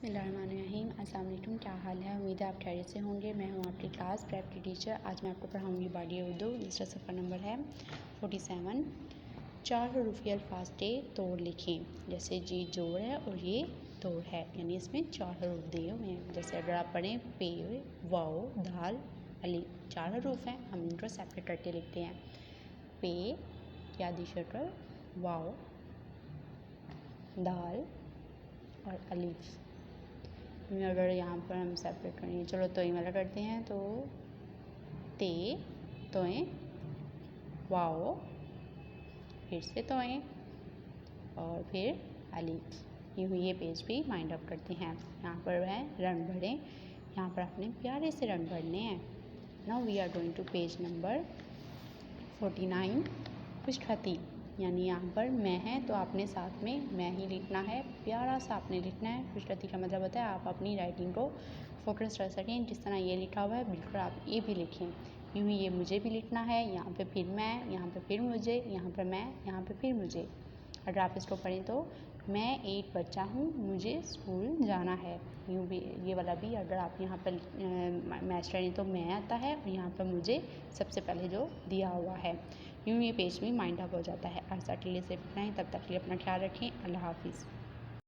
बिस्मिल्लाहिर्रहमानिर्रहीम। अस्सलाम वालेकुम। क्या हाल है? उम्मीद है आप खैरियत से होंगे। मैं हूं आपकी क्लास प्रेप की टीचर। आज मैं आपको पढ़ाऊंगी बाडी उर्दू, जिसका सफ़र नंबर है 47। 4 हरूफी अल्फाज के तोड़ लिखें। जैसे जी जोड़ है और ये तोड़ है, यानी इसमें 4 हरूफ दिए हुए हैं। जैसे अगर आप पढ़ें पे, वाओ, दाल, अली, 4 हरूफ हैं। हम इनको सेपरेट करके लिखते हैं। पे या दी शटर, वाओ, दाल और अलीफ। अगर यहाँ पर हम सेपरेट करेंगे, चलो तो वाला करते हैं। तो ते, तोएं, वाओ, फिर से तोएं और फिर अलीफ। यूँ ये पेज भी माइंड अप करते हैं। यहाँ पर है रंग भरें। यहाँ पर आपने प्यारे से रंग भरने हैं। Now we are going to page number 49 पुष्टवती, यानी यहाँ पर मैं है तो आपने साथ में मैं ही लिखना है। प्यारा सा आपने लिखना है। पुष्टवती का मतलब होता है आप अपनी राइटिंग को फोकस कर सकें। जिस तरह ये लिखा हुआ है बिल्कुल आप ये भी लिखें। यूँ ही ये मुझे भी लिखना है। यहाँ पे फिर मैं, यहाँ पे फिर मुझे, यहाँ पर मैं, यहाँ पे फिर मुझे। अगर आप इसको पढ़ें तो मैं एक बच्चा हूँ, मुझे स्कूल जाना है। यूँ भी ये वाला भी अगर आप यहाँ पर मैच करें तो मैं आता है और यहाँ पर मुझे सबसे पहले जो दिया हुआ है। यूँ ये पेज में माइंड अप हो जाता है। आज तक के लिए सिर्फ इतना ही। तब तक के लिए अपना ख्याल रखें। अल्लाह हाफिज़।